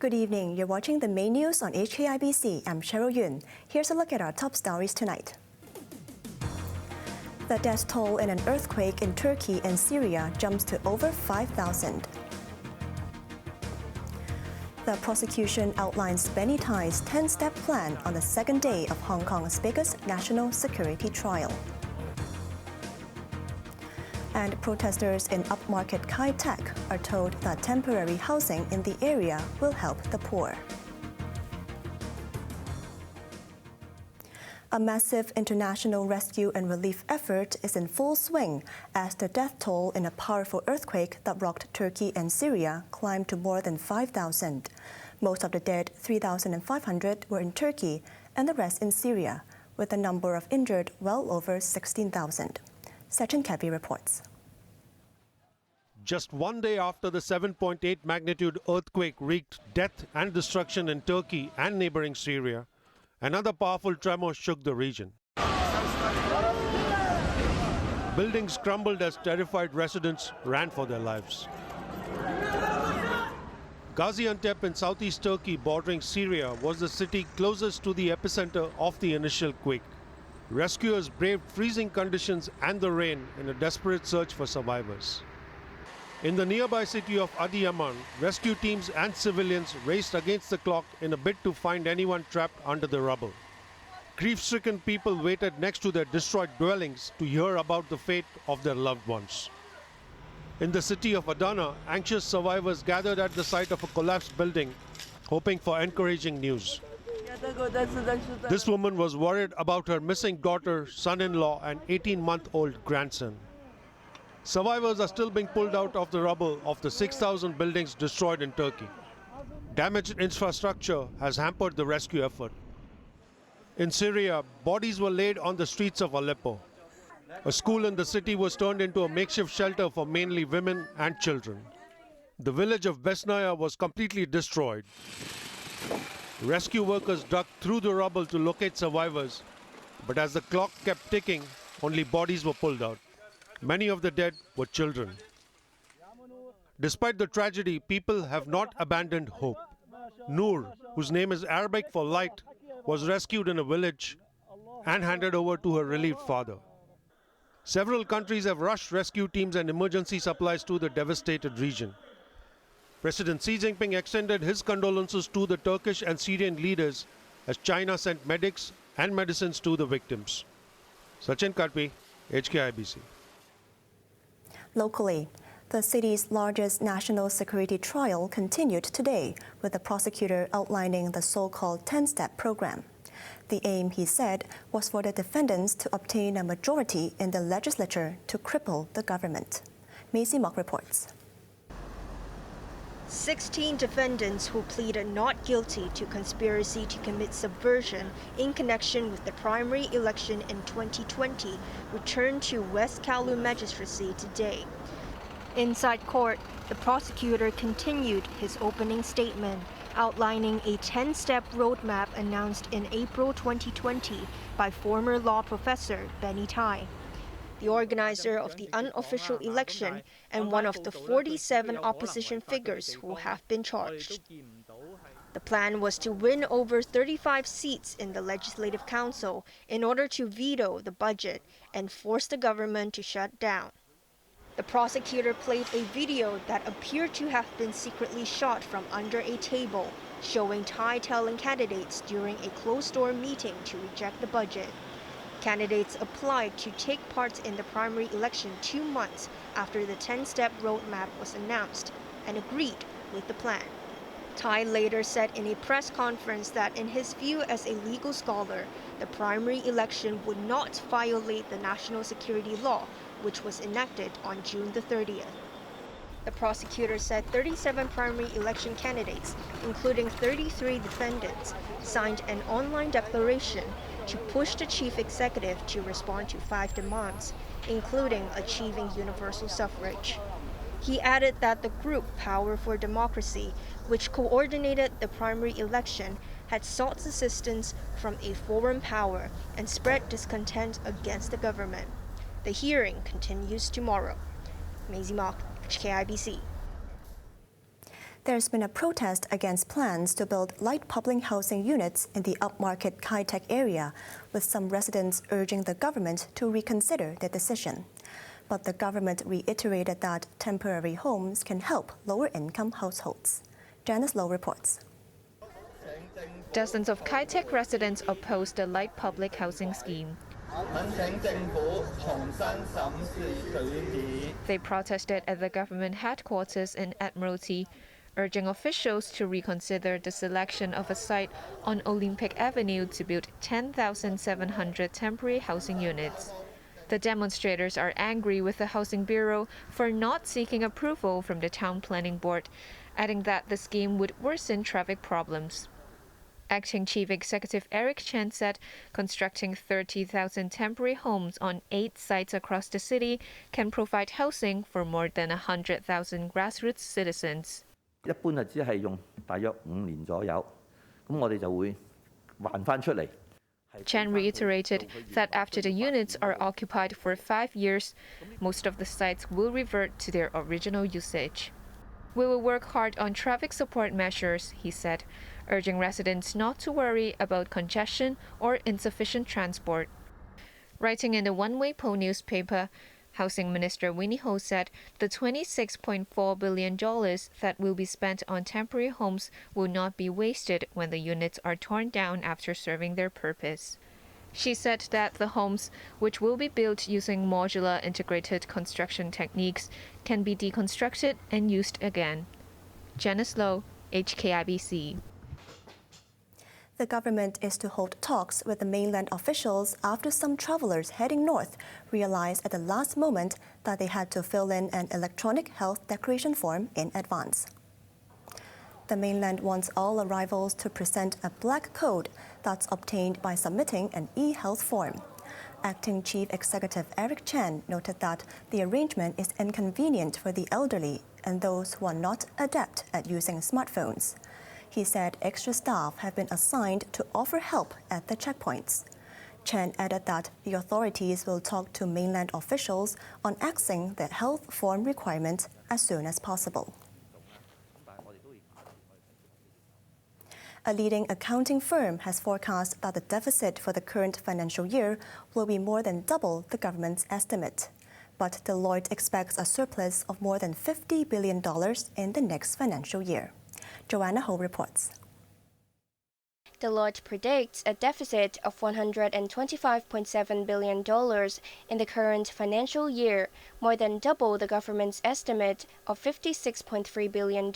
Good evening. You're watching the main news on HKIBC. I'm Cheryl Yuen. Here's a look at our top stories tonight. The death toll in an earthquake in Turkey and Syria jumps to over 5,000. The prosecution outlines Benny Tai's 10-step plan on the second day of Hong Kong's biggest national security trial. And protesters in upmarket Kai Tak are told that temporary housing in the area will help the poor. A massive international rescue and relief effort is in full swing as the death toll in a powerful earthquake that rocked Turkey and Syria climbed to more than 5,000. Most of the dead, 3,500, were in Turkey and the rest in Syria, with the number of injured well over 16,000. Sechin Kevi reports. Just one day after the 7.8 magnitude earthquake wreaked death and destruction in Turkey and neighboring Syria, another powerful tremor shook the region. Buildings crumbled as terrified residents ran for their lives. Gaziantep in southeast Turkey bordering Syria was the city closest to the epicenter of the initial quake. Rescuers braved freezing conditions and the rain in a desperate search for survivors. In the nearby city of Adıyaman, rescue teams and civilians raced against the clock in a bid to find anyone trapped under the rubble. Grief-stricken people waited next to their destroyed dwellings to hear about the fate of their loved ones. In the city of Adana, anxious survivors gathered at the site of a collapsed building, hoping for encouraging news. This woman was worried about her missing daughter, son-in-law, and 18-month-old grandson. Survivors are still being pulled out of the rubble of the 6,000 buildings destroyed in Turkey. Damaged infrastructure has hampered the rescue effort. In Syria, bodies were laid on the streets of Aleppo. A school in the city was turned into a makeshift shelter for mainly women and children. The village of Besnaya was completely destroyed. Rescue workers dug through the rubble to locate survivors, but as the clock kept ticking, only bodies were pulled out. Many of the dead were children. Despite the tragedy, people have not abandoned hope. Noor, whose name is Arabic for light, was rescued in a village and handed over to her relieved father. Several countries have rushed rescue teams and emergency supplies to the devastated region. President Xi Jinping extended his condolences to the Turkish and Syrian leaders as China sent medics and medicines to the victims. Sachin Kadpi, HKIBC. Locally, the city's largest national security trial continued today, with the prosecutor outlining the so-called 10-step program. The aim, he said, was for the defendants to obtain a majority in the legislature to cripple the government. Macy Mock reports. 16 defendants who pleaded not guilty to conspiracy to commit subversion in connection with the primary election in 2020 returned to West Kowloon Magistracy today. Inside court, the prosecutor continued his opening statement, outlining a 10-step roadmap announced in April 2020 by former law professor Benny Tai, the organizer of the unofficial election and one of the 47 opposition figures who have been charged. The plan was to win over 35 seats in the Legislative Council in order to veto the budget and force the government to shut down. The prosecutor played a video that appeared to have been secretly shot from under a table, showing Tai telling candidates during a closed-door meeting to reject the budget. Candidates applied to take part in the primary election 2 months after the 10-step roadmap was announced and agreed with the plan. Tai later said in a press conference that in his view as a legal scholar, the primary election would not violate the national security law, which was enacted on June the 30th. The prosecutor said 37 primary election candidates, including 33 defendants, signed an online declaration to push the chief executive to respond to 5 demands, including achieving universal suffrage. He added that the group Power for Democracy, which coordinated the primary election, had sought assistance from a foreign power and spread discontent against the government. The hearing continues tomorrow. Maisie Mock, HKIBC. There's been a protest against plans to build light public housing units in the upmarket Kai Tak area, with some residents urging the government to reconsider their decision. But the government reiterated that temporary homes can help lower-income households. Janice Low reports. Dozens of Kai Tak residents opposed the light public housing scheme. They protested at the government headquarters in Admiralty, urging officials to reconsider the selection of a site on Olympic Avenue to build 10,700 temporary housing units. The demonstrators are angry with the Housing Bureau for not seeking approval from the Town Planning Board, adding that the scheme would worsen traffic problems. Acting Chief Executive Eric Chen said constructing 30,000 temporary homes on 8 sites across the city can provide housing for more than 100,000 grassroots citizens. 一般係只係用大約5年左右，咁我哋就會還翻出嚟。 Chen reiterated that after the units are occupied for 5 years, most of the sites will revert to their original usage. We will work hard on traffic support measures, he said, urging residents not to worry about congestion or insufficient transport. Writing in the One-Way Po newspaper, Housing Minister Winnie Ho said the $26.4 billion that will be spent on temporary homes will not be wasted when the units are torn down after serving their purpose. She said that the homes, which will be built using modular integrated construction techniques, can be deconstructed and used again. Janice Low, HKIBC. The government is to hold talks with the mainland officials after some travelers heading north realized at the last moment that they had to fill in an electronic health declaration form in advance. The mainland wants all arrivals to present a black code that's obtained by submitting an e-health form. Acting Chief Executive Eric Chen noted that the arrangement is inconvenient for the elderly and those who are not adept at using smartphones. He said extra staff have been assigned to offer help at the checkpoints. Chen added that the authorities will talk to mainland officials on axing the health form requirement as soon as possible. A leading accounting firm has forecast that the deficit for the current financial year will be more than double the government's estimate. But Deloitte expects a surplus of more than $50 billion in the next financial year. Joanna Ho reports. Deloitte predicts a deficit of $125.7 billion in the current financial year, more than double the government's estimate of $56.3 billion.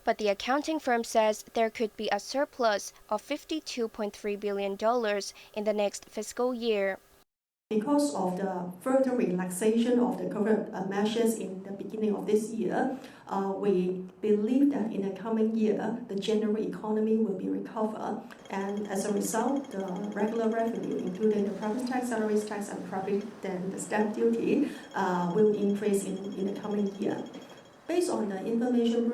But the accounting firm says there could be a surplus of $52.3 billion in the next fiscal year. Because of the further relaxation of the COVID measures in the beginning of this year, we believe that in the coming year, the general economy will be recovered. And as a result, the regular revenue, including the property tax, salaries tax, and property and the stamp duty, will increase in the coming year. Based on the information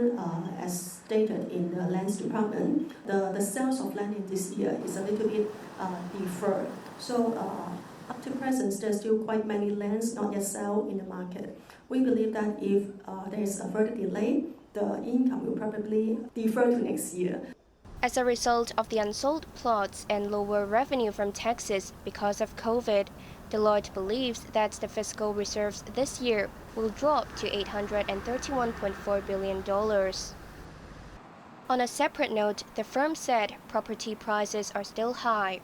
as stated in the lands department, the sales of land in this year is a little bit deferred. So up to present, there's still quite many lands not yet sold in the market. We believe that if there is a further delay, the income will probably defer to next year. As a result of the unsold plots and lower revenue from taxes because of COVID, Deloitte believes that the fiscal reserves this year will drop to $831.4 billion. On a separate note, the firm said property prices are still high.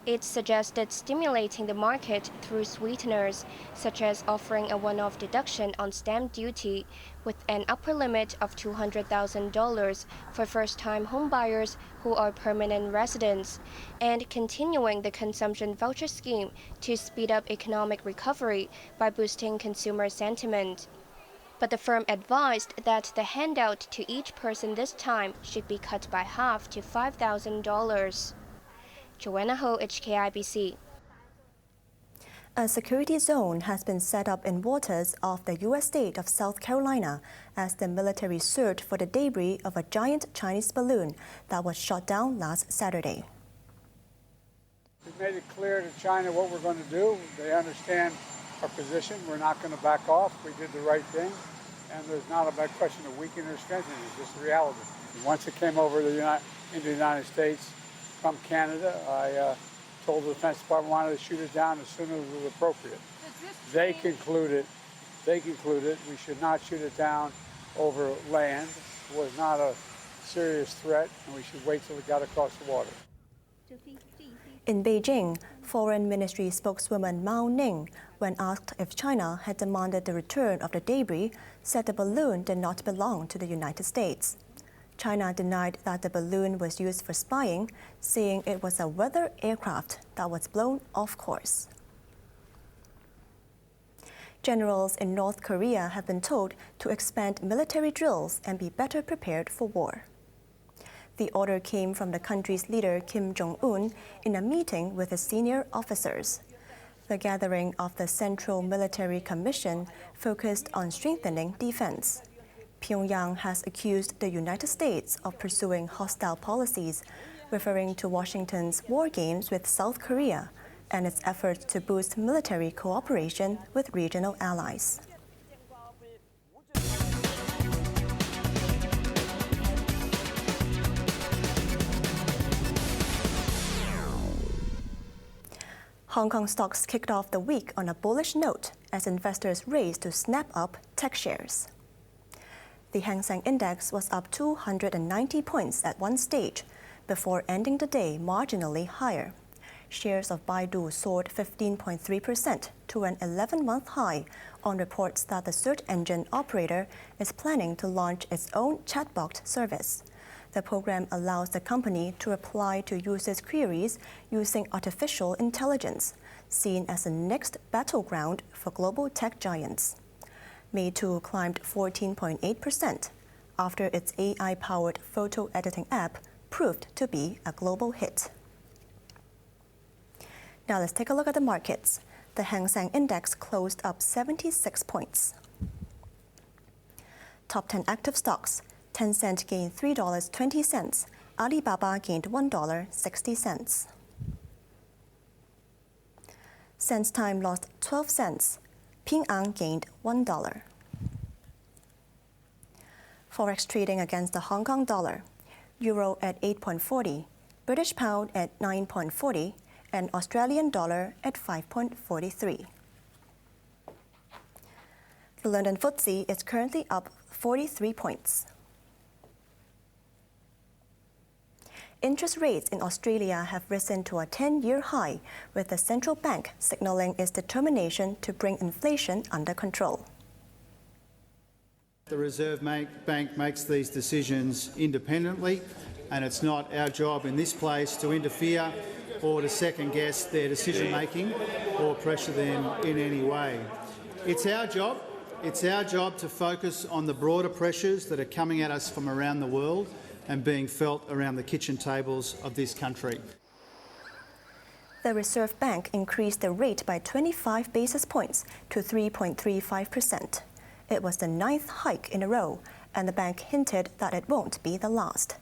It suggested stimulating the market through sweeteners, such as offering a one-off deduction on stamp duty with an upper limit of $200,000 for first-time homebuyers who are permanent residents, and continuing the consumption voucher scheme to speed up economic recovery by boosting consumer sentiment. But the firm advised that the handout to each person this time should be cut by half to $5,000. Joanna Ho, HKIBC. A security zone has been set up in waters off the U.S. state of South Carolina as the military search for the debris of a giant Chinese balloon that was shot down last Saturday. We made it clear to China what we're going to do. They understand our position. We're not going to back off. We did the right thing. And there's not a question of weakening or strengthening. It's just the reality. And once it came over into the United States from Canada, I told the Defense Department wanted to shoot it down as soon as it was appropriate. They concluded we should not shoot it down over land. It was not a serious threat, and we should wait till it got across the water. In Beijing, Foreign Ministry spokeswoman Mao Ning, when asked if China had demanded the return of the debris, said the balloon did not belong to the United States. China denied that the balloon was used for spying, saying it was a weather aircraft that was blown off course. Generals in North Korea have been told to expand military drills and be better prepared for war. The order came from the country's leader Kim Jong-un in a meeting with his senior officers. The gathering of the Central Military Commission focused on strengthening defense. Pyongyang has accused the United States of pursuing hostile policies, referring to Washington's war games with South Korea and its efforts to boost military cooperation with regional allies. Hong Kong stocks kicked off the week on a bullish note as investors raced to snap up tech shares. The Hang Seng Index was up 290 points at one stage before ending the day marginally higher. Shares of Baidu soared 15.3% to an 11-month high on reports that the search engine operator is planning to launch its own chatbot service. The program allows the company to reply to users' queries using artificial intelligence, seen as the next battleground for global tech giants. Meitu climbed 14.8% after its AI-powered photo editing app proved to be a global hit. Now let's take a look at the markets. The Hang Seng Index closed up 76 points. Top 10 active stocks. Tencent gained $3.20. Alibaba gained $1.60. SenseTime lost 12 cents. Ping An gained $1. Forex trading against the Hong Kong dollar. Euro at 8.40, British pound at 9.40, and Australian dollar at 5.43. The London FTSE is currently up 43 points. Interest rates in Australia have risen to a 10-year high, with the central bank signaling its determination to bring inflation under control. The Reserve Bank makes these decisions independently, and it's not our job in this place to interfere or to second-guess their decision-making or pressure them in any way. It's our job to focus on the broader pressures that are coming at us from around the world and being felt around the kitchen tables of this country. The Reserve Bank increased the rate by 25 basis points to 3.35%. It was the 9th hike in a row, and the bank hinted that it won't be the last.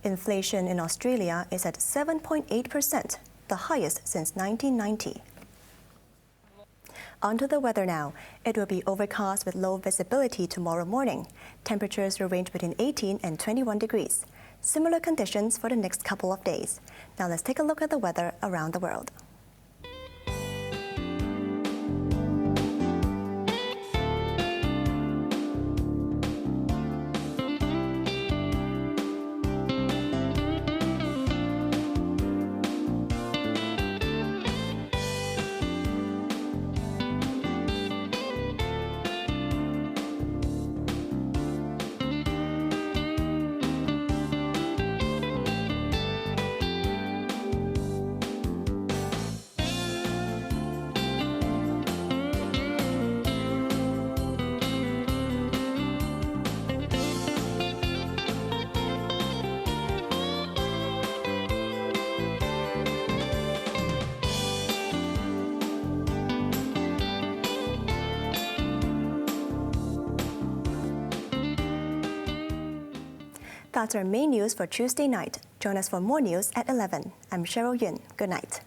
Inflation in Australia is at 7.8%, the highest since 1990. Onto the weather now. It will be overcast with low visibility tomorrow morning. Temperatures will range between 18 and 21 degrees. Similar conditions for the next couple of days. Now let's take a look at the weather around the world. That's our main news for Tuesday night. Join us for more news at 11. I'm Cheryl Yuen. Good night.